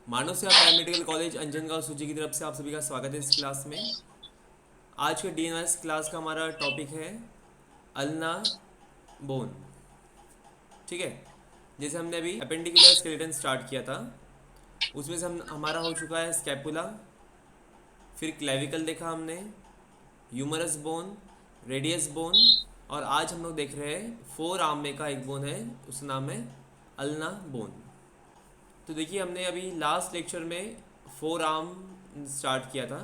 मानव सेवा paramedical college Anjangaon सूची की तरफ से आप सभी का स्वागत है इस क्लास में। आज के डीएनएस क्लास का हमारा टॉपिक है अल्ना बोन। ठीक है, जैसे हमने अभी अपेंडिकुलर स्केलेटन स्टार्ट किया था, उसमें से हमारा हो चुका है स्कैपुला, फिर क्लेविकल देखा हमने, ह्यूमरस बोन, रेडियस बोन, और आज हम लोग देख रहे हैं फोर आर्म में का एक बोन है, उसका नाम है अल्ना बोन। तो देखिए, हमने अभी लास्ट लेक्चर में फोर आर्म स्टार्ट किया था,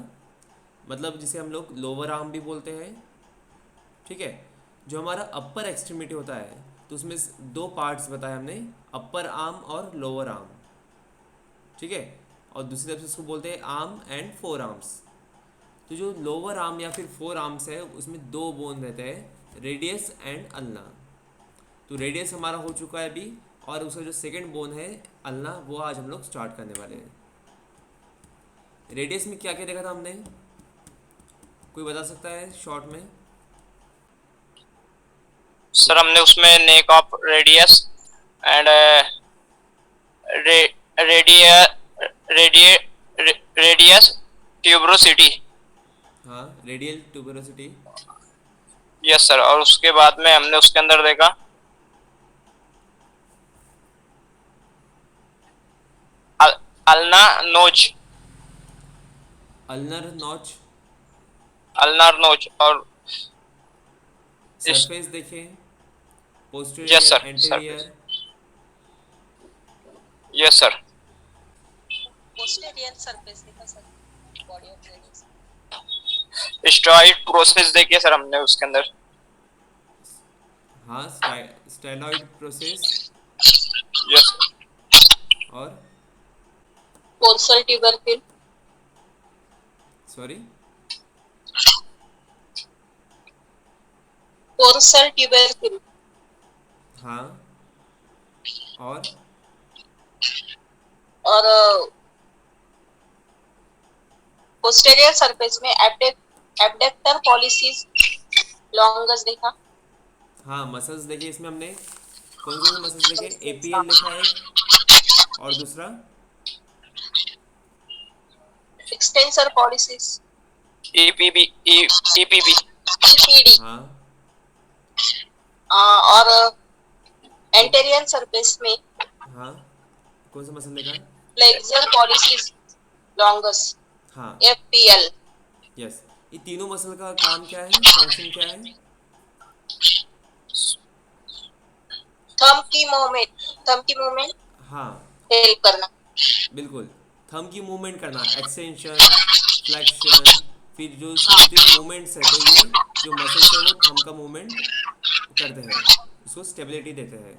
मतलब जिसे हम लोग लोअर आर्म भी बोलते हैं। ठीक है, जो हमारा अपर एक्सट्रीमिटी होता है तो उसमें दो पार्ट्स बताए हमने, अपर आर्म और लोअर आर्म। ठीक है, और दूसरी तरफ से उसको बोलते हैं आर्म एंड फोर आर्म्स। तो जो लोअर आर्म या फिर फोर आर्म्स है उसमें दो बोन रहते हैं, रेडियस एंड अल्ना। तो रेडियस हमारा हो चुका है अभी, और उसका जो सेकंड बोन है अल्ना, वो आज हम लोग स्टार्ट करने वाले हैं। रेडियस में क्या क्या देखा था हमने, कोई बता सकता है शॉर्ट में? सर हमने उसमें नेक ऑफ रेडियस एंड रेडिया रेडिय रेडियस ट्यूबरोसिटी। हाँ, रेडियल ट्यूबरोसिटी। यस सर, और उसके बाद में हमने उसके अंदर देखा अल्ना नोच, अल्नर नॉच, अल्नार नोच और इस। सरफेस देखें, yes posterior, sir, surface. Anterior. Yes sir, posterior surface देखा sir, body of ladies. Steroid process देखिए सर हमने उसके अंदर। हाँ, स्टेरॉइड प्रोसेस। यस और पोर्सल ट्यूबरक्यूल, सॉरी, पोर्सल ट्यूबरक्यूल हाँ, और और पोस्टेरियर सरफेस में एब्डक्टर पॉलिसिस लॉन्गस देखा। हाँ, मसल्स देखिए, इसमें हमने कौन कौन से मसल्स देखे, एपीएल देखा है, और दूसरा extensor pollicis, EPB EPB. EPD, हाँ, और एंटेरियर सरफेस में हाँ, कौन सा मसल देखा? फ्लेक्सर पॉलिसिस लॉन्गस, हाँ, एफपीएल। यस। ये तीनों मसल का काम क्या है, फंक्शन क्या है? थंब की मूवमेंट हाँ, हेल्प करना। बिल्कुल, थंब की मूवमेंट करना, एक्सटेंशन, फ्लेक्शन, फिर जो उसके तीन मूवमेंट्स है, तो ये जो मसल्स है वो थंब का मूवमेंट करते हैं, उसको स्टेबिलिटी देते हैं।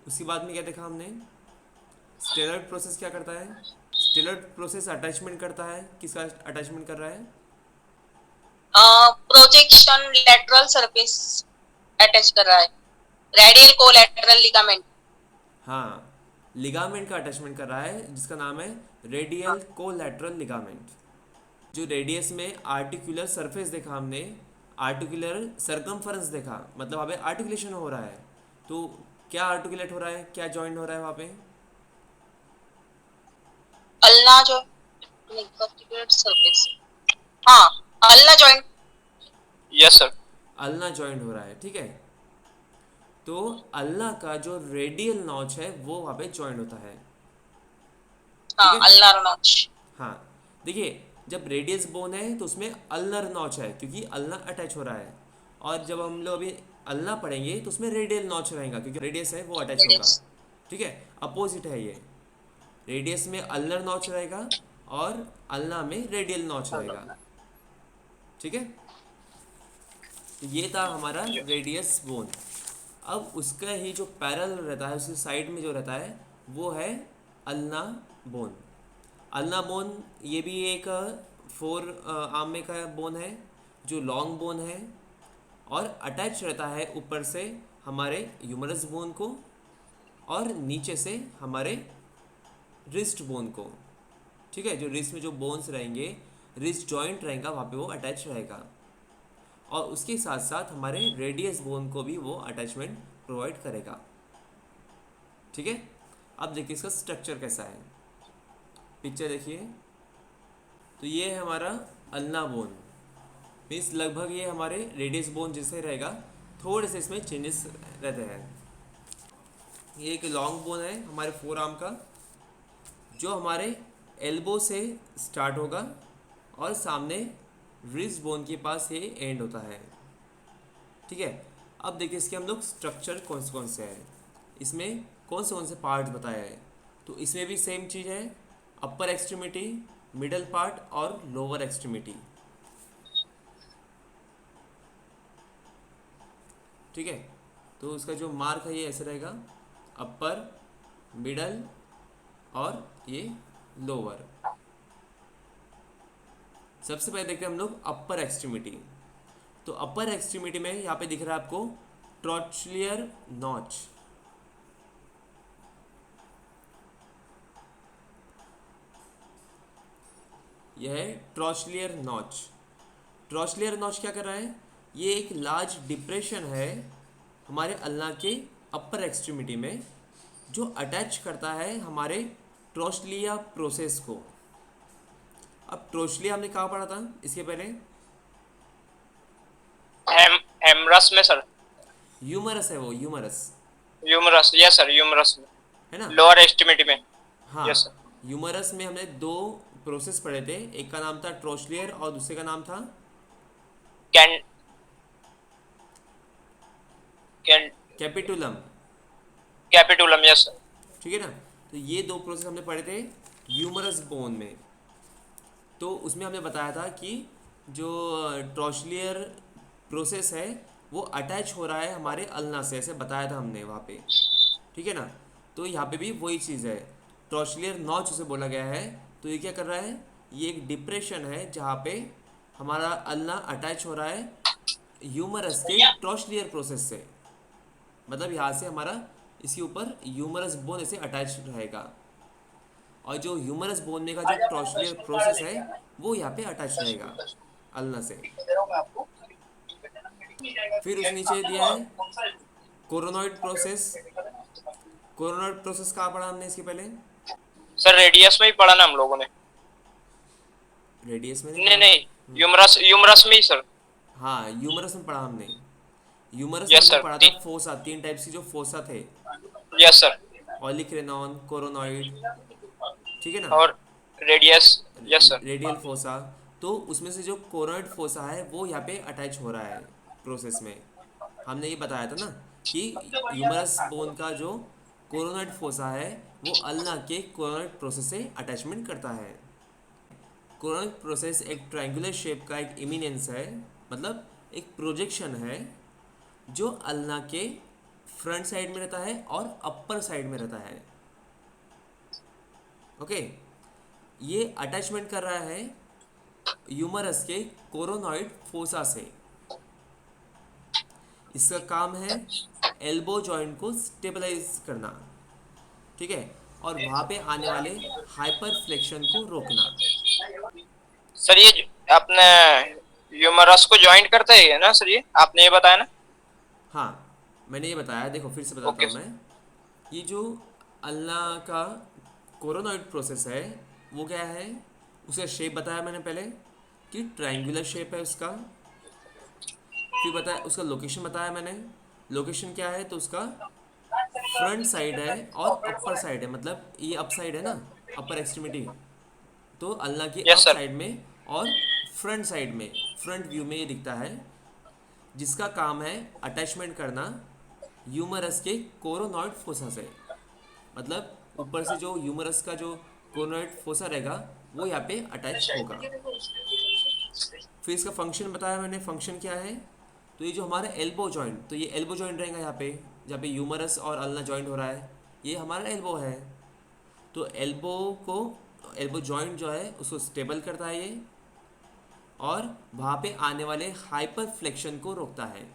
उसके बाद में क्या देखा हमने, स्टेरॉइड प्रोसेस क्या करता है? स्टेरॉइड प्रोसेस अटैचमेंट करता है, किसका अटैचमेंट कर रहा है? प्रोजेक्शन लेटरल सरफेस अटैच कर रहा है, रेडियल कोलैटरल लिगामेंट। हाँ, लिगामेंट का अटैचमेंट कर रहा है, जिसका नाम है रेडियल कोलैटरल लिगामेंट। जो रेडियस में आर्टिकुलर सरफेस देखा हमने, आर्टिकुलर सरकमफरेंस देखा, मतलब वहाँ पे आर्टिकुलेशन हो रहा है। तो क्या आर्टिकुलेट हो रहा है, क्या जॉइंट हो रहा है वहाँ पे? अल्ना जो सरफेस, हाँ, ulna joint. Yes sir, ulna joint हो रहा है। ठीक है, तो अल्ना का जो रेडियल नॉच है वो वहाँ पे जॉइंट होता है। ठीक हाँ, है, अल्नार नॉच। हाँ, देखिए, जब रेडियस बोन है तो उसमें अल्नर नॉच है, क्योंकि अल्ना अटैच हो रहा है। और जब हम लोग अभी अल्ना पढ़ेंगे तो उसमें रेडियल नॉच रहेगा, क्योंकि रेडियस है वो अटैच होगा। ठीक है, अपोजिट है ये, रेडियस में अल्नर नॉच रहेगा और अल्ना में रेडियल नॉच रहेगा। ठीक है, तो ये था हमारा रेडियस बोन। अब उसका ही जो पैरेलल रहता है, उसके साइड में जो रहता है, वो है अल्ना बोन। अल्ना बोन ये भी एक फोर आर्म में का बोन है, जो लॉन्ग बोन है, और अटैच रहता है ऊपर से हमारे ह्यूमरस बोन को, और नीचे से हमारे रिस्ट बोन को। ठीक है, जो रिस्ट में जो बोन्स रहेंगे, रिस्ट जॉइंट रहेगा, वहाँ पे वो अटैच रहेगा, और उसके साथ साथ हमारे रेडियस बोन को भी वो अटैचमेंट प्रोवाइड करेगा। ठीक है, अब देखिए इसका स्ट्रक्चर कैसा है। पिक्चर देखिए, तो ये है हमारा अल्ना बोन, मीन्स लगभग ये हमारे रेडियस बोन जैसे रहेगा, थोड़े से इसमें चेंजेस रहते हैं। ये एक लॉन्ग बोन है हमारे फोर आर्म का, जो हमारे एल्बो से स्टार्ट होगा और सामने रिस्ट बोन के पास ये एंड होता है। ठीक है, अब देखिए इसके हम लोग स्ट्रक्चर कौन से हैं, इसमें कौन से पार्ट बताया है। तो इसमें भी सेम चीज़ है, अपर एक्सट्रीमिटी, मिडल पार्ट और लोअर एक्सट्रीमिटी। ठीक है, तो उसका जो मार्क है ये ऐसे रहेगा, अपर, मिडल और ये लोअर। सबसे पहले देखते हैं हम लोग अपर एक्सट्रीमिटी। तो अपर एक्सट्रीमिटी में यहाँ पे दिख रहा है आपको ट्रॉचलियर नॉच। यह है ट्रॉचलियर नॉच। ट्रॉचलियर नॉच क्या कर रहा है, ये एक लार्ज डिप्रेशन है हमारे अल्ना के अपर एक्सट्रीमिटी में, जो अटैच करता है हमारे ट्रॉचलिया प्रोसेस को। अब ट्रॉचलिया हमने कहाँ पढ़ा था इसके पहले, हेमरस में सर, ह्यूमरस है वो, humerus humerus, yes sir, humerus में, है ना। लोअर एक्सट्रीमिटी में। हाँ, यस सर, ह्यूमरस में हमने दो प्रोसेस पढ़े थे, एक का नाम था ट्रॉचलियर और दूसरे का नाम था can can capitulum. Capitulum, yes sir. ठीक है ना, तो ये दो प्रोसेस हमने पढ़े थे ह्यूमरस बोन में। तो उसमें हमने बताया था कि जो ट्रॉचलियर प्रोसेस है वो अटैच हो रहा है हमारे अल्ना से, ऐसे बताया था हमने वहाँ पे। ठीक है ना, तो यहाँ पे भी वही चीज़ है, ट्रॉचलियर नॉच उसे बोला गया है। तो ये क्या कर रहा है, ये एक डिप्रेशन है जहाँ पे हमारा अल्ना अटैच हो रहा है ह्यूमरस के ट्रॉचलियर प्रोसेस से, मतलब यहाँ से हमारा इसके ऊपर ह्यूमरस बोन ऐसे अटैच रहेगा, और जो ह्यूमरस बोन में का जो ट्रॉचलियर प्रोसेस है वो यहाँ पे अटैच रहेगा अल्ना से। फिर उस नीचे दिया है कोरोनॉइड प्रोसेस। कोरोनॉइड प्रोसेस कहाँ पढ़ा हमने इसके पहले, सर रेडियस में ही पढ़ा ना हम लोगों ने। रेडियस में नहीं नहीं पढ़ा। नहीं, ह्यूमरस ह्यूमरस में ही सर। हाँ, ह्यूमरस में पढ़ा हमने। ह्यूमरस में यस हमने सर, पढ़ा था फोसा, तीन टाइप्स की जो फोसा थे, यस सर, ऑलिक्रेनॉन, कोरोनॉइड, ठीक है ना, और radius, yes sir. Radial fossa. तो उसमें से जो कोरोनॉइड फोसा है वो यहाँ पे अटैच हो रहा है प्रोसेस में। हमने ये बताया था ना कि ह्यूमरस बोन का जो कोरोनॉइड फोसा है वो अल्ना के कोरोनॉइड प्रोसेस से अटैचमेंट करता है। कोरोनॉइड प्रोसेस एक ट्रायंगुलर शेप का एक इमिनेंस है, मतलब एक प्रोजेक्शन है जो अल्ना के फ्रंट साइड में रहता है और अपर साइड में रहता है। ओके, ये अटैचमेंट कर रहा है ह्यूमरस के कोरोनॉइड फोसा से। इसका काम है एल्बो जॉइंट को स्टेबलाइज करना, ठीक है, और वहाँ पे आने वाले हाइपर फ्लेक्शन को रोकना। सर ये अपने ह्यूमरस को जॉइंट करता है ना सर, ये आपने ये बताया ना। हाँ, मैंने ये बताया, देखो फिर से बताता ओके हूँ मैं। ये जो अल्ना का कोरोनॉइड प्रोसेस है वो क्या है, उसका शेप बताया मैंने पहले कि ट्रायंगुलर शेप है उसका। फिर बताया उसका लोकेशन बताया मैंने, लोकेशन क्या है तो उसका फ्रंट साइड है और अपर साइड है, मतलब ये अप साइड है ना, अपर एक्सट्रीमिटी, तो अल्लाह की यस अप सर, साइड में और फ्रंट साइड में, फ्रंट व्यू में ये दिखता है, जिसका काम है अटैचमेंट करना ह्यूमरस के कोरोनॉइड फोसा से। मतलब ऊपर से जो ह्यूमरस का जो कोरोनॉइड फोसा रहेगा वो यहाँ पे अटैच होगा। फिर इसका फंक्शन बताया मैंने, फंक्शन क्या है, तो ये जो हमारा एल्बो जॉइंट, तो ये एल्बो जॉइंट रहेगा यहाँ पे, जहाँ पे ह्यूमरस और अल्ना जॉइंट हो रहा है, ये हमारा एल्बो है। तो एल्बो को, एल्बो जॉइंट जो है उसको स्टेबल करता है ये, और वहाँ पे आने वाले हाइपर फ्लेक्शन को रोकता है।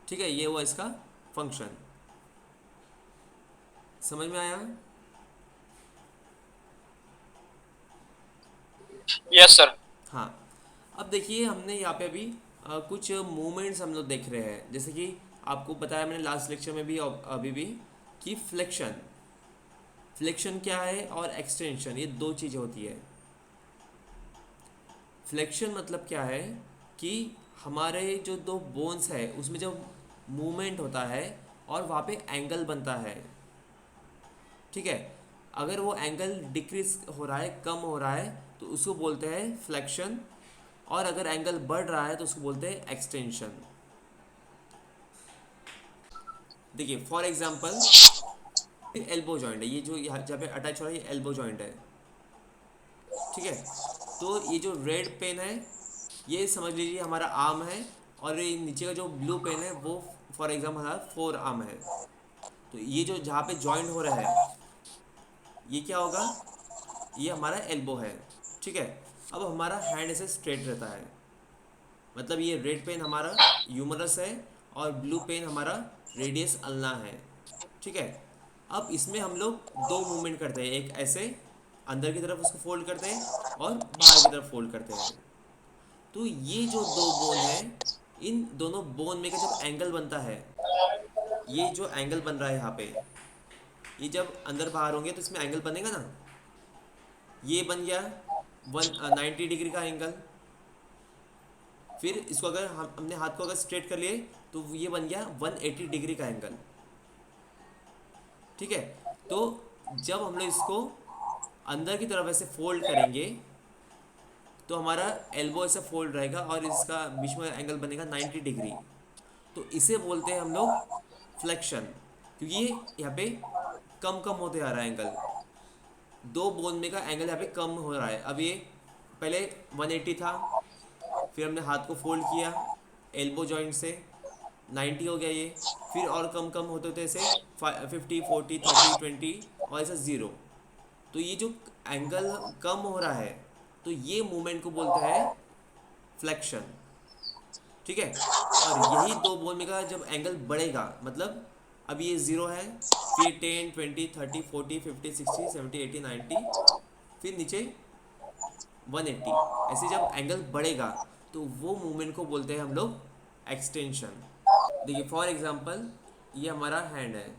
ठीक है, ये हुआ इसका फंक्शन, समझ में आया। Yes sir. हाँ, अब देखिए हमने यहाँ पे अभी कुछ मूवमेंट्स हम लोग देख रहे हैं, जैसे कि आपको बताया मैंने लास्ट लेक्चर में भी, अभी भी, कि फ्लेक्शन, फ्लेक्शन क्या है और एक्सटेंशन, ये दो चीज़ें होती है। फ्लेक्शन मतलब क्या है कि हमारे जो दो बोन्स है उसमें जब मूवमेंट होता है और वहाँ पे एंगल बनता है, ठीक है। अगर वो एंगल डिक्रीज हो रहा है, कम हो रहा है, तो उसको बोलते हैं फ्लेक्शन, और अगर एंगल बढ़ रहा है तो उसको बोलते हैं एक्सटेंशन। देखिए फॉर एग्जांपल एल्बो जॉइंट है, ये जो यहाँ जहाँ पे अटैच हो रहा है ये एल्बो जॉइंट है, ठीक है। तो ये जो रेड पेन है ये समझ लीजिए हमारा आर्म है, और ये नीचे का जो ब्लू पेन है वो फॉर एग्जाम्पल हमारा फोर आर्म है। तो ये जो जहाँ पे जॉइंट हो रहा है ये क्या होगा, ये हमारा एल्बो है, ठीक है। अब हमारा हैंड ऐसे स्ट्रेट रहता है, मतलब ये रेड पेन हमारा ह्यूमरस है और ब्लू पेन हमारा रेडियस अल्ना है, ठीक है। अब इसमें हम लोग दो मूवमेंट करते हैं, एक ऐसे अंदर की तरफ उसको फोल्ड करते हैं और बाहर की तरफ फोल्ड करते हैं। तो ये जो दो बोन है, इन दोनों बोन में का जब एंगल बनता है, ये जो एंगल बन रहा है यहाँ पे, ये जब अंदर बाहर होंगे तो इसमें एंगल बनेगा ना, ये बन गया 190 डिग्री का एंगल। फिर इसको अगर हम अपने हाथ को अगर स्ट्रेट कर लिए तो ये बन गया 180 डिग्री का एंगल, ठीक है। तो जब हम लोग इसको अंदर की तरफ ऐसे फोल्ड करेंगे तो हमारा एल्बो ऐसे फोल्ड रहेगा और इसका बीच में एंगल बनेगा 90 डिग्री। तो इसे बोलते हैं हम लोग फ्लेक्शन, क्योंकि ये यहाँ पे कम कम होते आ रहा है एंगल, दो बोन में का एंगल यहाँ पे कम हो रहा है। अब ये पहले 180 था, फिर हमने हाथ को फोल्ड किया एल्बो जॉइंट से, 90 हो गया ये, फिर और कम कम होते होते ऐसे 50 40 30 20 और ऐसा 0। तो ये जो एंगल कम हो रहा है तो ये मूवमेंट को बोलते हैं फ्लेक्शन, ठीक है। और यही दो बोन में का जब एंगल बढ़ेगा, मतलब अब ये 0 है, फिर 10 20 30 40 50 60 70 80 90, फिर नीचे 180, ऐसे जब एंगल बढ़ेगा तो वो मूवमेंट को बोलते हैं हम लोग एक्सटेंशन। देखिए फॉर एग्जांपल ये हमारा हैंड है,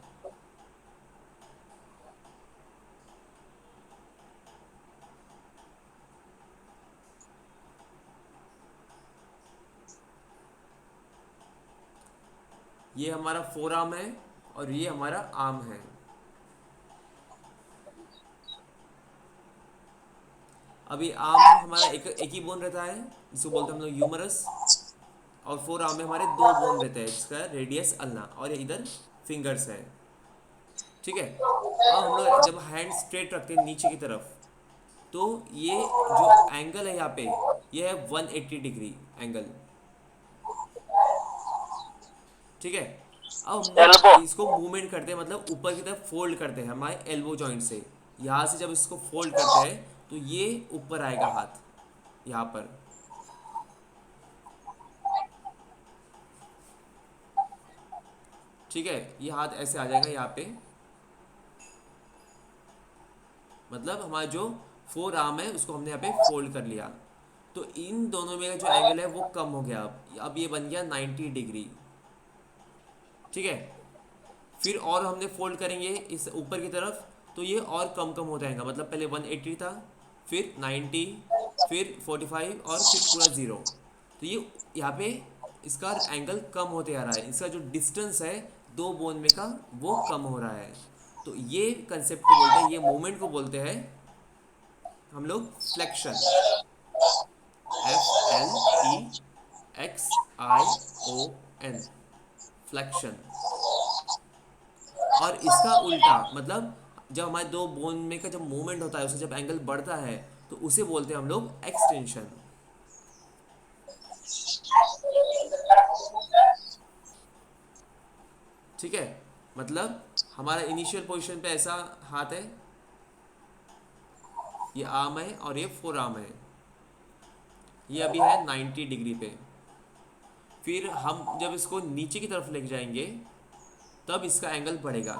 ये हमारा फोर आर्म है और ये हमारा आर्म है। अभी आर्म हमारा एक ही बोन रहता है जिसको बोलते हैं हम लोग ह्यूमरस, और फोर आर्म में हमारे दो बोन रहते हैं जिसका रेडियस अल्ना, और ये इधर फिंगर्स है, ठीक है। अब हम लोग जब हैंड स्ट्रेट रखते हैं नीचे की तरफ तो ये जो एंगल है यहाँ पे ये है 180 डिग्री एंगल, ठीक है। अब हम एल्बो। लोग इसको मूवमेंट करते हैं, मतलब ऊपर की तरफ फोल्ड करते हैं हमारे एल्बो जॉइंट से, यहाँ से जब इसको फोल्ड करते हैं तो ये ऊपर आएगा हाथ यहाँ पर, ठीक है। ये हाथ ऐसे आ जाएगा यहाँ पे, मतलब हमारा जो फोर आर्म है उसको हमने यहाँ पे फोल्ड कर लिया। तो इन दोनों में का जो एंगल है वो कम हो गया, अब ये बन गया 90 डिग्री, ठीक है। फिर और हमने फोल्ड करेंगे इस ऊपर की तरफ तो ये और कम कम हो जाएगा, मतलब पहले 180 था, फिर 90, फिर 45 और फिर पूरा 0। तो ये यहाँ पे इसका एंगल कम होते आ रहा है, इसका जो डिस्टेंस है दो बोन में का वो कम हो रहा है। तो ये कंसेप्ट को बोलते हैं, ये मोमेंट को बोलते हैं हम लोग फ्लेक्शन, FLEXION, फ्लेक्शन। और इसका उल्टा मतलब जब हमारे दो बोन में का जब मूवमेंट होता है, उससे जब एंगल बढ़ता है तो उसे बोलते हैं हम लोग एक्सटेंशन, ठीक है। मतलब हमारा इनिशियल पोजीशन पे ऐसा हाथ है, ये आर्म है और ये फोर आर्म है, ये अभी है 90 डिग्री पे। फिर हम जब इसको नीचे की तरफ लेके जाएंगे तब इसका एंगल बढ़ेगा,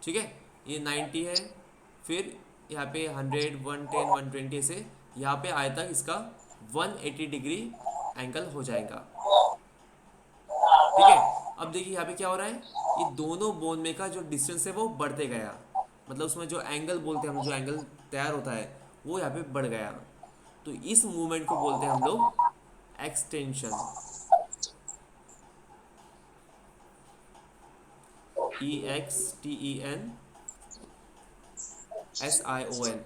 ठीक है। ये 90 है, फिर यहाँ पे 100 110 120 से यहाँ पे आए तक इसका 180 डिग्री एंगल हो जाएगा, ठीक है। अब देखिए यहाँ पे क्या हो रहा है, ये दोनों बोन में का जो डिस्टेंस है वो बढ़ते गया, मतलब उसमें जो एंगल बोलते हैं हम, जो एंगल तैयार होता है वो यहाँ पे बढ़ गया। तो इस मूवमेंट को बोलते हैं हम लोग एक्सटेंशन। EXTENSION,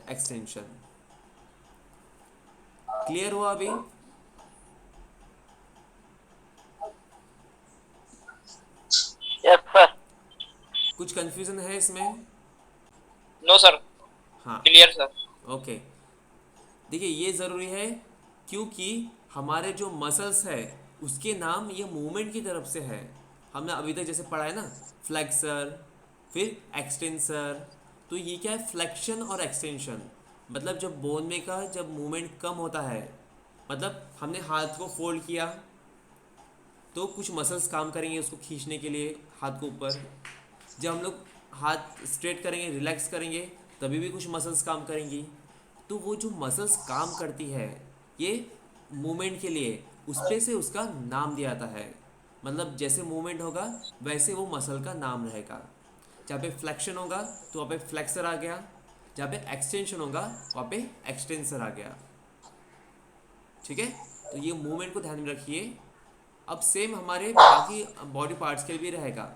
extension. क्लियर हुआ अभी? Yes sir. कुछ कंफ्यूजन है इसमें? नो सर, हाँ, क्लियर सर। ओके। देखिए ये ज़रूरी है क्योंकि हमारे जो मसल्स है उसके नाम ये मूवमेंट की तरफ से है। हमने अभी तक जैसे पढ़ा है ना, फ्लेक्सर, फिर एक्सटेंसर। तो ये क्या है, फ्लेक्शन और एक्सटेंशन। मतलब जब बोन में का जब मूवमेंट कम होता है, मतलब हमने हाथ को फोल्ड किया तो कुछ मसल्स काम करेंगे उसको खींचने के लिए हाथ को ऊपर। जब हम लोग हाथ स्ट्रेट करेंगे, रिलैक्स करेंगे, तभी भी कुछ मसल्स काम करेंगी। तो वो जो मसल्स काम करती है ये मूवमेंट के लिए, उस पे से उसका नाम दिया जाता है। मतलब जैसे मूवमेंट होगा वैसे वो मसल का नाम रहेगा। जहाँ पे फ्लेक्शन होगा तो वहाँ पे फ्लेक्सर आ गया, जहाँ पे एक्सटेंशन होगा वहाँ पे एक्सटेंसर आ गया। ठीक है, तो ये मूवमेंट को ध्यान में रखिए। अब सेम हमारे बाकी बॉडी पार्ट्स के लिए भी रहेगा।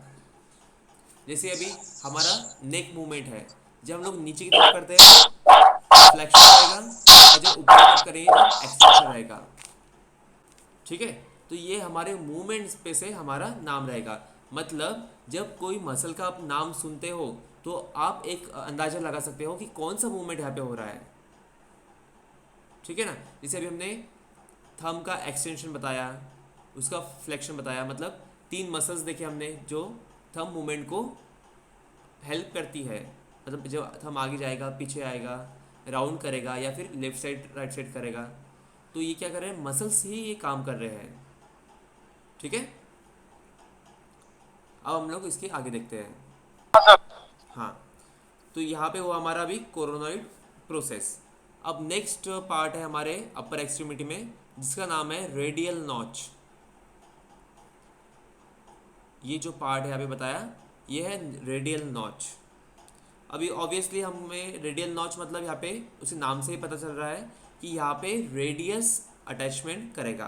जैसे अभी हमारा नेक मूवमेंट है, जब हम लोग नीचे की तरफ करते हैं तो फ्लेक्शन रहेगा, और जब ऊपर की तरफ करेंगे तो एक्सटेंशन रहेगा। ठीक है, तो ये हमारे मूवमेंट्स पे से हमारा नाम रहेगा। मतलब जब कोई मसल का आप नाम सुनते हो तो आप एक अंदाज़ा लगा सकते हो कि कौन सा मूवमेंट यहाँ पे हो रहा है। ठीक है ना, जैसे अभी हमने थंब का एक्सटेंशन बताया, उसका फ्लेक्शन बताया, मतलब 3 मसल्स देखे हमने जो थंब मूवमेंट को हेल्प करती है। मतलब जब थंब आगे जाएगा, पीछे आएगा, राउंड करेगा या फिर लेफ्ट साइड राइट साइड करेगा, तो ये क्या कर रहे हैं, मसल्स ही ये काम कर रहे हैं। ठीक है, अब हम लोग इसके आगे देखते हैं। हाँ सर। हाँ, तो यहाँ पे हुआ हमारा अभी कोरोनॉइड प्रोसेस। अब नेक्स्ट पार्ट है हमारे अपर एक्सट्रीमिटी में, जिसका नाम है रेडियल नॉच। ये जो पार्ट है यहाँ पे बताया, ये है रेडियल नॉच। अभी ऑब्वियसली हमें रेडियल नॉच मतलब यहाँ पे उसी नाम से ही पता चल रहा है कि यहाँ पे रेडियस अटैचमेंट करेगा।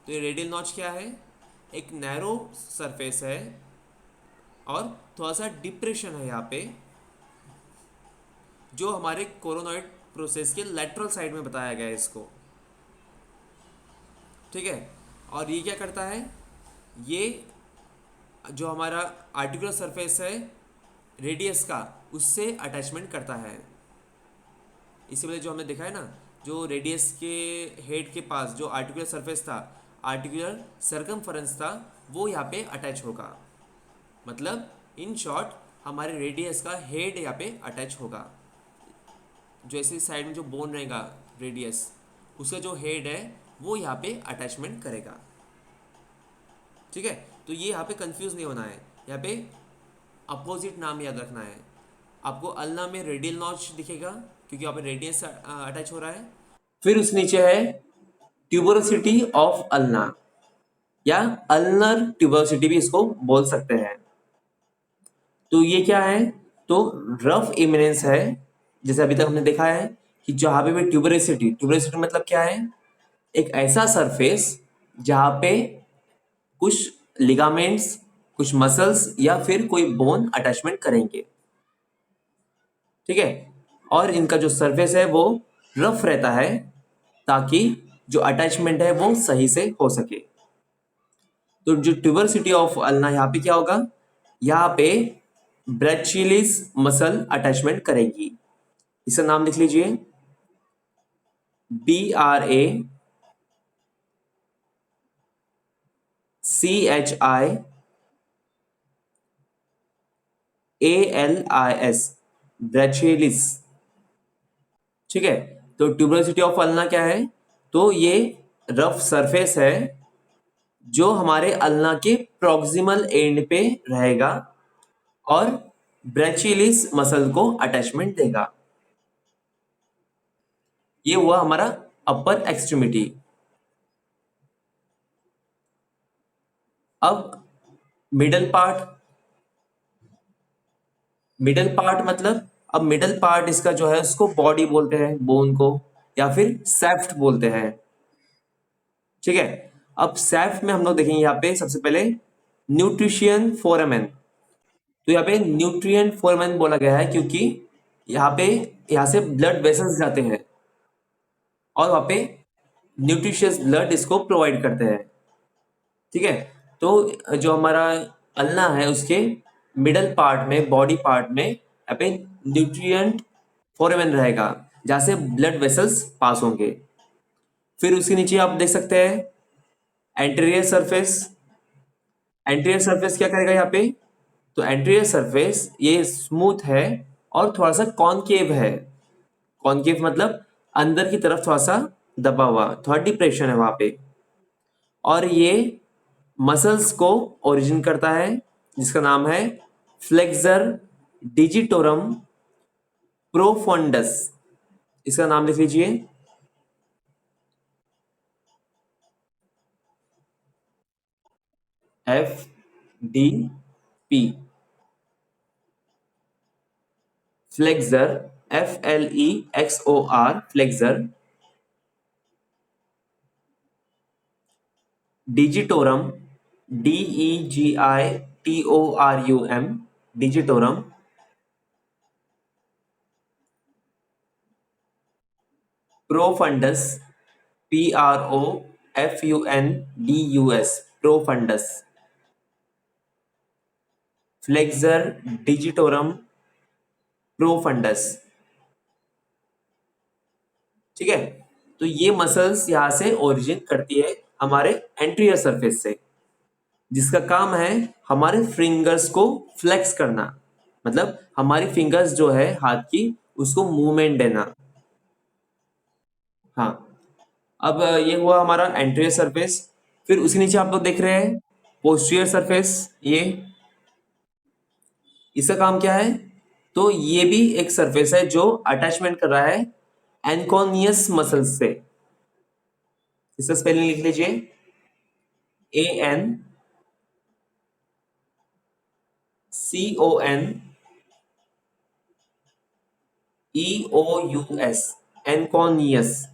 तो ये रेडियल नॉच क्या है, एक नैरो सरफेस है और थोड़ा सा डिप्रेशन है यहाँ पे, जो हमारे कोरोनॉइड प्रोसेस के लेटरल साइड में बताया गया है इसको। ठीक है, और ये क्या करता है, ये जो हमारा आर्टिकुलर सरफेस है रेडियस का, उससे अटैचमेंट करता है। इसी वजह जो हमने देखा है ना, जो रेडियस के हेड के पास जो आर्टिकुलर सरफेस था, आर्टिकुलर सरकमफरेंस था, वो यहाँ पे अटैच होगा। मतलब इन शॉर्ट हमारे रेडियस का हेड यहाँ पे अटैच होगा। जो ऐसे साइड में जो बोन रहेगा रेडियस, उसका जो हेड है वो यहाँ पे अटैचमेंट करेगा। ठीक है, तो ये यहाँ पे कंफ्यूज नहीं होना है, यहाँ पे अपोजिट नाम याद रखना है। आपको अल्ना में रेडियल नॉच दिखेगा क्योंकि यहाँ पे रेडियस अटैच हो रहा है। फिर उस नीचे है ट्यूबरोसिटी ऑफ अल्ना, या अल्नर ट्यूबरोसिटी भी इसको बोल सकते हैं। तो ये क्या है, तो रफ इमिनेंस है। जैसे अभी तक हमने देखा है कि जहाँ पे भी ट्यूबरोसिटी, ट्यूबरोसिटी मतलब क्या है, एक ऐसा सरफेस जहाँ पे कुछ लिगामेंट्स, कुछ मसल्स या फिर कोई बोन अटैचमेंट करेंगे। ठीक है, और इनका जो सरफेस है वो रफ रहता है ताकि जो अटैचमेंट है वो सही से हो सके। तो जो ट्यूबरोसिटी ऑफ अल्ना यहाँ पे क्या होगा, यहाँ पे ब्रैचियलिस मसल अटैचमेंट करेगी। इसका नाम लिख लीजिए, BRACHIALIS, ब्रैचियलिस। ठीक है, तो ट्यूबरोसिटी ऑफ अल्ना क्या है, तो ये रफ सरफेस है जो हमारे अल्ना के प्रॉक्सिमल एंड पे रहेगा और ब्रैचियलिस मसल को अटैचमेंट देगा। ये हुआ हमारा अपर एक्सट्रीमिटी। अब मिडल पार्ट मतलब, अब मिडल पार्ट इसका जो है उसको बॉडी बोलते हैं, बोन को, या फिर सैफ्ट बोलते हैं। ठीक है, अब सैफ्ट में हम लोग देखेंगे यहाँ पे सबसे पहले न्यूट्रिशियन फोरामेन। तो यहाँ पे न्यूट्रिएंट फोरामेन बोला गया है क्योंकि यहाँ पे, यहाँ से ब्लड वेसल्स जाते हैं और वहाँ पे न्यूट्रिशियस ब्लड इसको प्रोवाइड करते हैं। ठीक है, तो जो हमारा अल्ना है उसके मिडल पार्ट में, बॉडी पार्ट में यहाँ पे न्यूट्रिएंट फोरामेन रहेगा जहाँ से ब्लड वेसल्स पास होंगे। फिर उसके नीचे आप देख सकते हैं एंटीरियर सरफेस। एंटीरियर सरफेस क्या करेगा यहाँ पे, तो एंटीरियर सरफेस ये स्मूथ है और थोड़ा सा कॉनकेव है। कॉनकेव मतलब अंदर की तरफ थोड़ा सा दबा हुआ, थोड़ा डिप्रेशन है वहां पे। और ये मसल्स को ओरिजिन करता है जिसका नाम है फ्लेक्सर डिजिटोरम प्रोफंडस। इसका नाम लिख लीजिए, FDP, flexor, FLEXOR, flexor digitorum, DEGITORUM, digitorum profundis, PROFUNDUS, profundis, flexor digitorum profundis. ठीक है, तो ये मसल्स यहां से ओरिजिन करती है हमारे एंटीरियर सरफेस से, जिसका काम है हमारे फिंगर्स को फ्लेक्स करना, मतलब हमारी फिंगर्स जो है हाथ की उसको मूवमेंट देना। हाँ, अब ये हुआ हमारा एंटीरियर सरफेस। फिर उसके नीचे आप लोग देख रहे हैं पोस्टीरियर सरफेस। ये इसका काम क्या है, तो ये भी एक सरफेस है जो अटैचमेंट कर रहा है एनकोनियस मसल्स से। इसका स्पेलिंग लिख लीजिए, ANCONEOUS, एनकोनियस।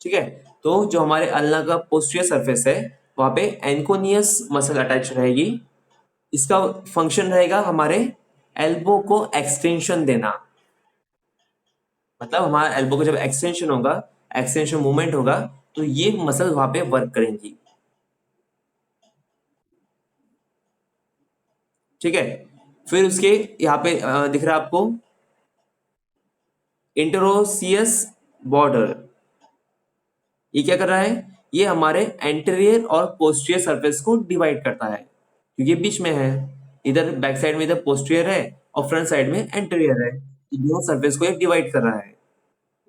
ठीक है, तो जो हमारे अल्ना का पोस्टीरियर सरफेस है वहां पे एनकोनियस मसल अटैच रहेगी। इसका फंक्शन रहेगा हमारे एल्बो को एक्सटेंशन देना, मतलब हमारा एल्बो का जब एक्सटेंशन होगा, एक्सटेंशन मूवमेंट होगा, तो ये मसल वहां पे वर्क करेंगी। ठीक है, फिर उसके यहाँ पे दिख रहा है आपको इंटरोसियस बॉर्डर। ये क्या कर रहा है, ये हमारे एंटीरियर और पोस्टीरियर सरफेस को डिवाइड करता है क्योंकि ये बीच में है। इधर बैक साइड में इधर पोस्टीरियर है और फ्रंट साइड में एंटीरियर है, तो दोनों सरफेस को ये डिवाइड कर रहा है।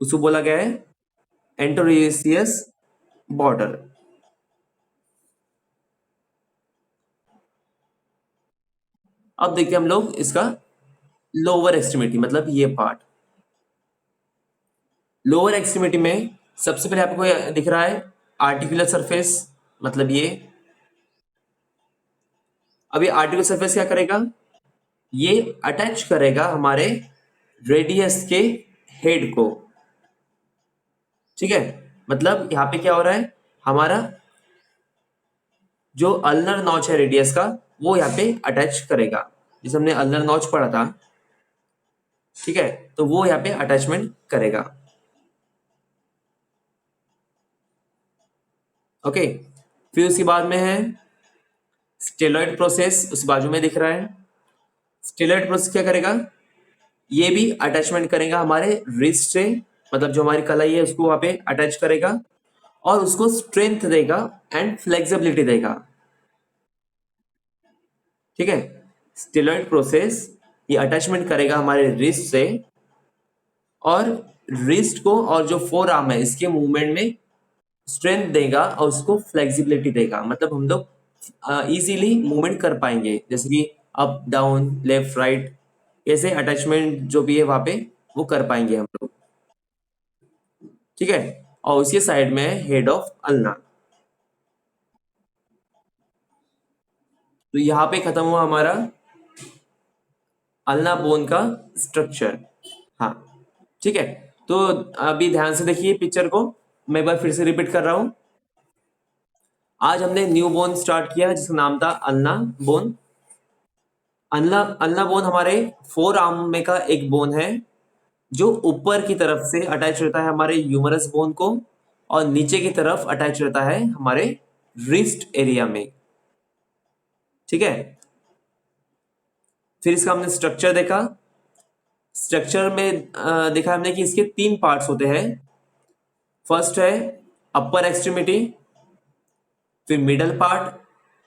उसको बोला गया है एंटरोसियस बॉर्डर। अब देखते हैं हम लोग इसका लोअर एक्सट्रीमिटी, मतलब ये पार्ट। लोअर एक्सट्रीमिटी में सबसे पहले आपको ये दिख रहा है आर्टिकुलर सरफेस, मतलब ये। अब ये आर्टिकुलर सरफेस क्या करेगा, ये अटैच करेगा हमारे रेडियस के हेड को। ठीक है, मतलब यहाँ पे क्या हो रहा है, हमारा जो अल्नर नॉच है रेडियस का वो यहाँ पे अटैच करेगा, जिसे हमने अल्नर नॉच पढ़ा था। ठीक है, तो वो यहाँ पे अटैचमेंट करेगा। ओके, फिर उसके बाद में है स्टेलॉइड प्रोसेस, उस बाजू में दिख रहा है। स्टेलॉइड प्रोसेस क्या करेगा, ये भी अटैचमेंट करेगा हमारे रिस्ट से, मतलब जो हमारी कलाई है उसको वहां पे अटैच करेगा और उसको स्ट्रेंथ देगा एंड फ्लेक्सिबिलिटी देगा। ठीक है, स्टेलॉइड प्रोसेस ये अटैचमेंट करेगा हमारे रिस्ट से और रिस्ट को और जो फोर आर्म है इसके मूवमेंट में स्ट्रेंथ देगा और उसको फ्लेक्सिबिलिटी देगा, मतलब हम लोग इजीली मूवमेंट कर पाएंगे, जैसे कि अप डाउन लेफ्ट राइट, ऐसे अटैचमेंट जो भी है वहां पे वो कर पाएंगे हम लोग। ठीक है, और उसके साइड में है हेड ऑफ अल्ना। तो यहाँ पे खत्म हुआ हमारा अल्ना बोन का स्ट्रक्चर। हाँ ठीक है, तो अभी ध्यान से देखिए पिक्चर को, मैं एक बार फिर से रिपीट कर रहा हूँ। आज हमने न्यू बोन स्टार्ट किया जिसका नाम था ulna bone. Ulna ulna bone हमारे फोर आर्म में का एक बोन है जो ऊपर की तरफ से अटैच रहता है हमारे ह्यूमरस बोन को, और नीचे की तरफ अटैच रहता है हमारे रिस्ट एरिया में। ठीक है, फिर इसका हमने स्ट्रक्चर देखा। स्ट्रक्चर में देखा हमने कि इसके तीन पार्ट्स होते हैं। फर्स्ट है अपर एक्सट्रीमिटी, फिर मिडल पार्ट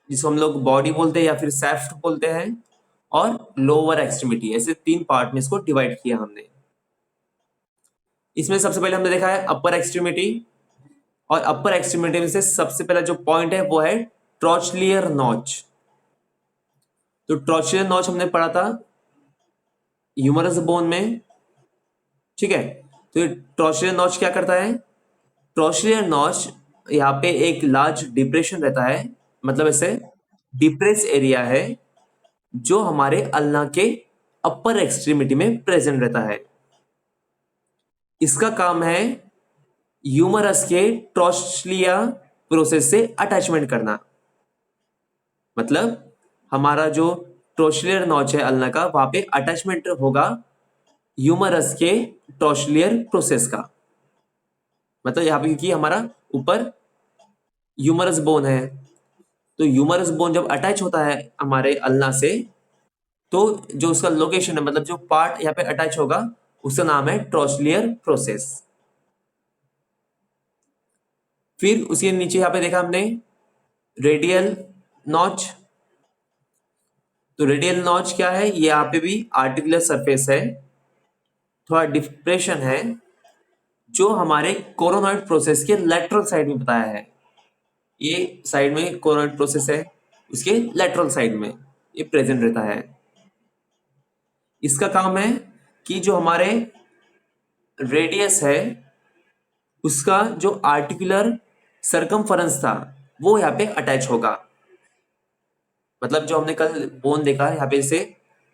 जिसको हम लोग बॉडी बोलते हैं या फिर सैफ्ट बोलते हैं, और लोअर एक्सट्रीमिटी। ऐसे तीन पार्ट में इसको डिवाइड किया हमने। इसमें सबसे पहले हमने देखा है अपर एक्सट्रीमिटी, और अपर एक्सट्रीमिटी में से सबसे पहला जो पॉइंट है वो है ट्रॉचलियर नॉच। तो ट्रॉचलियर नॉच हमने पढ़ा था ह्यूमरस बोन में। ठीक है, तो ये ट्रॉचलियर नॉच क्या करता है? ट्रॉचलियर नॉच यहाँ पे एक लार्ज डिप्रेशन रहता है, मतलब ऐसे डिप्रेस एरिया है जो हमारे अल्ना के अपर एक्सट्रीमिटी में प्रेजेंट रहता है। इसका काम है ह्यूमरस के ट्रॉचलिया प्रोसेस से अटैचमेंट करना। मतलब हमारा जो ट्रॉचलियर नॉच है अल्ना का, वहां पे अटैचमेंट होगा ह्यूमरस के ट्रॉचलियर प्रोसेस का। मतलब यहाँ पे क्योंकि हमारा ऊपर ह्यूमरस बोन है, तो ह्यूमरस बोन जब अटैच होता है हमारे अल्ना से, तो जो उसका लोकेशन है, मतलब जो पार्ट यहाँ पे अटैच होगा, उसका नाम है ट्रॉचलियर प्रोसेस। फिर उसके नीचे यहाँ पे देखा हमने रेडियल नॉच। तो रेडियल नॉच क्या है? ये यहाँ पे भी आर्टिकुलर सरफेस है, थोड़ा डिप्रेशन है जो हमारे कोरोनॉइड प्रोसेस के लेटरल साइड में बताया है। ये साइड में कोरोनॉइड प्रोसेस है, उसके लेटरल साइड में ये प्रेजेंट रहता है। इसका काम है कि जो हमारे रेडियस है उसका जो आर्टिकुलर सरकमफेरेंस था वो यहाँ पे अटैच होगा। मतलब जो हमने कल बोन देखा है, यहाँ पे से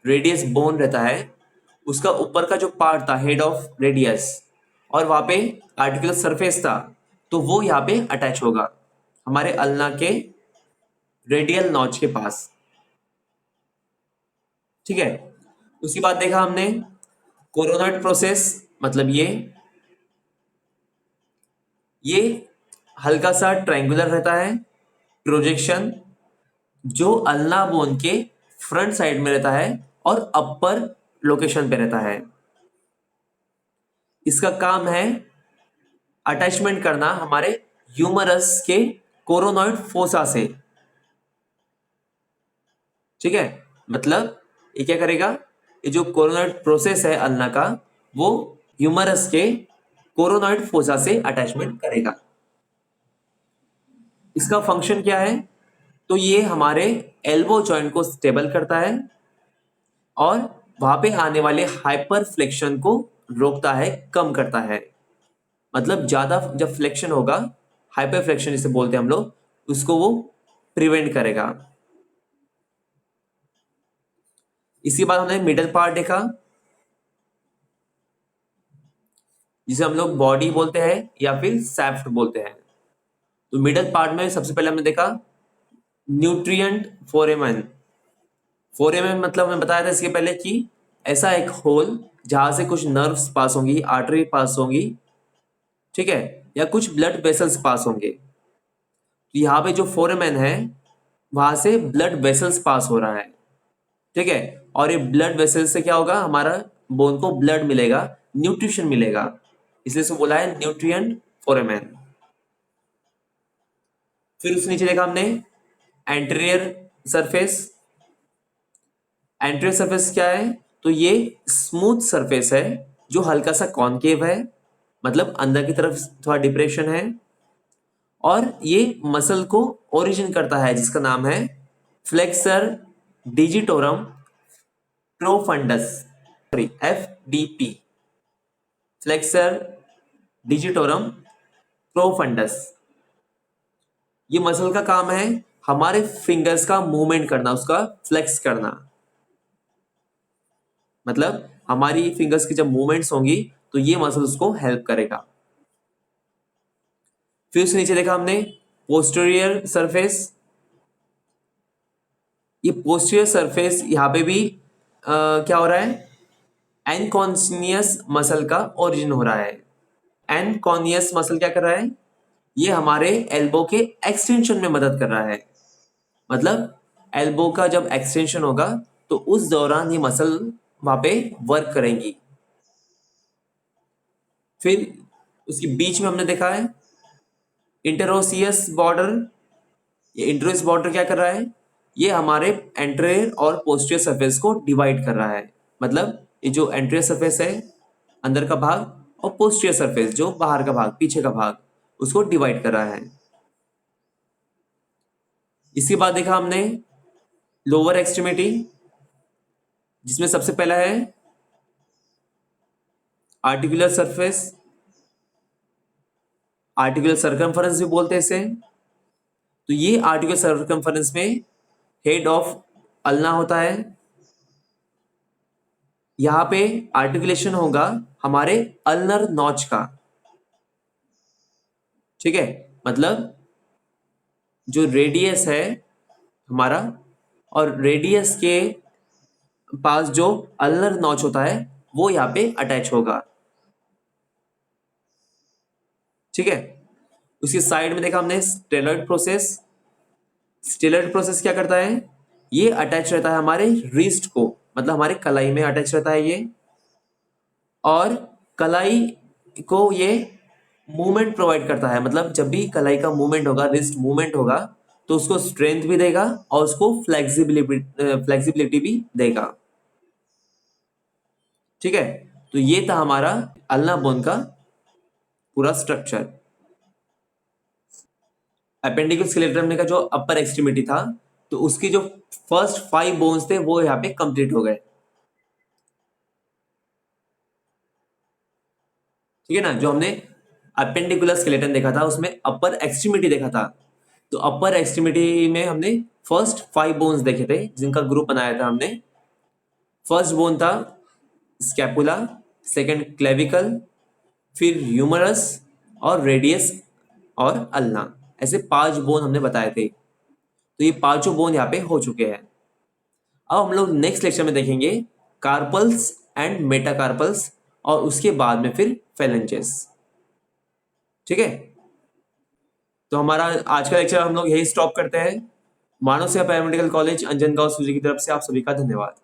रेडियस बोन रहता है, उसका ऊपर का जो पार्ट था हेड ऑफ रेडियस, और वहां पे आर्टिकुलर सरफेस था, तो वो यहाँ पे अटैच होगा हमारे अल्ना के रेडियल नॉच के पास। ठीक है, उसके बाद देखा हमने कोरोनॉइड प्रोसेस। मतलब ये हल्का सा ट्रायंगुलर रहता है प्रोजेक्शन, जो अल्ना बोन के फ्रंट साइड में रहता है और अपर लोकेशन पे रहता है। इसका काम है अटैचमेंट करना हमारे ह्यूमरस के कोरोनॉइड फोसा से। ठीक है, मतलब ये क्या करेगा? ये जो कोरोनॉइड प्रोसेस है अल्ना का, वो ह्यूमरस के कोरोनॉइड फोसा से अटैचमेंट करेगा। इसका फंक्शन क्या है? तो ये हमारे एल्बो जॉइंट को स्टेबल करता है और वहां पे आने वाले हाइपर फ्लेक्शन को रोकता है, कम करता है। मतलब ज्यादा जब फ्लेक्शन होगा, हाइपर फ्लेक्शन जिसे बोलते हैं हम लोग, उसको वो प्रिवेंट करेगा। इसके बाद हमने मिडल पार्ट देखा जिसे हम लोग बॉडी बोलते हैं या फिर सैफ्ट बोलते हैं। तो मिडल पार्ट में सबसे पहले हमने देखा न्यूट्रिएंट फोरेमन। फोरेमन मतलब हमने बताया था इसके पहले कि ऐसा एक होल जहां से कुछ नर्व्स पास होंगी, आर्टरी पास होंगी, ठीक है, या कुछ ब्लड वेसल्स पास होंगे। तो यहाँ पे जो फोरेमन है वहां से ब्लड वेसल्स पास हो रहा है। ठीक है, और ये ब्लड वेसल्स से क्या होगा? हमारा बोन को ब्लड मिलेगा, न्यूट्रिशन मिलेगा, इसलिए इसको बोला है न्यूट्रिएंट फोरेमन। फिर उसके नीचे देखा हमने एंटीरियर सरफेस। एंटीरियर सरफेस क्या है? तो ये स्मूथ सरफेस है जो हल्का सा कॉनकेव है, मतलब अंदर की तरफ थोड़ा डिप्रेशन है, और ये मसल को ओरिजिन करता है जिसका नाम है flexor digitorum profundis, sorry FDP, flexor digitorum profundis. ये मसल का काम है हमारे फिंगर्स का मूवमेंट करना, उसका फ्लेक्स करना, मतलब हमारी फिंगर्स की जब मूवमेंट्स होंगी तो ये मसल उसको हेल्प करेगा। फिर उसके नीचे देखा हमने पोस्टीरियर सरफेस। ये पोस्टीरियर सरफेस यहाँ पे भी क्या हो रहा है, एनकॉन्सियस मसल का ओरिजिन हो रहा है। एनकॉनियस मसल क्या कर रहा है, ये हमारे एल्बो के एक्सटेंशन में मदद कर रहा है। मतलब एल्बो का जब एक्सटेंशन होगा तो उस दौरान ये मसल वहां पे वर्क करेंगी। फिर उसके बीच में हमने देखा है इंटरोसियस बॉर्डर। ये इंटरोसियस बॉर्डर क्या कर रहा है, ये हमारे एंटेरियर और पोस्टीरियर सरफेस को डिवाइड कर रहा है। मतलब ये जो एंटेरियर सरफेस है अंदर का भाग, और पोस्टीरियर सरफेस जो बाहर का भाग, पीछे का भाग, उसको डिवाइड कर रहा है। इसके बाद देखा हमने लोअर एक्सट्रीमिटी, जिसमें सबसे पहला है आर्टिकुलर सरफेस, आर्टिकुलर सर्कमफरेंस भी बोलते हैं इसे। तो ये आर्टिकुलर सर्कमफरेंस में हेड ऑफ अल्ना होता है। यहां पे आर्टिकुलेशन होगा हमारे अल्नर नॉच का, ठीक है। मतलब जो रेडियस है हमारा, और रेडियस के पास जो अल्नर नॉच होता है वो यहाँ पे अटैच होगा, ठीक है। उसके साइड में देखा हमने स्टेलॉइड प्रोसेस। स्टेलॉइड प्रोसेस क्या करता है, ये अटैच रहता है हमारे रिस्ट को, मतलब हमारे कलाई में अटैच रहता है ये, और कलाई को ये मूवमेंट प्रोवाइड करता है। मतलब जब भी कलाई का मूवमेंट होगा, रिस्ट मूवमेंट होगा, तो उसको स्ट्रेंथ भी देगा और उसको फ्लेक्सिबिलिटी भी देगा, ठीक है। तो ये था हमारा अल्ना बोन का पूरा स्ट्रक्चर। अपेंडिकुलर स्केलेटन का जो अपर एक्सट्रीमिटी था, तो उसकी जो फर्स्ट 5 बोन्स थे वो यहाँ पे कंप्लीट हो गए, ठीक है ना। जो हमने अपेंडिकुलर स्केलेटन देखा था उसमें अपर एक्सट्रीमिटी देखा था, तो अपर एक्सट्रीमिटी में हमने फर्स्ट 5 बोन्स देखे थे जिनका ग्रुप बनाया था हमने। फर्स्ट बोन था स्कैपुला, सेकंड क्लेविकल, फिर ह्यूमरस और रेडियस और अल्ना, ऐसे 5 बोन हमने बताए थे। तो ये पांचों बोन यहाँ पे हो चुके हैं। अब हम लोग नेक्स्ट लेक्चर में देखेंगे कार्पल्स एंड मेटाकार्पल्स, और उसके बाद में फिर फेलेंजेस, ठीक है। तो हमारा आज का लेक्चर हम लोग यही स्टॉप करते हैं। मानव सेवा पैरामेडिकल कॉलेज अंजनगांव सूजी की तरफ से आप सभी का धन्यवाद।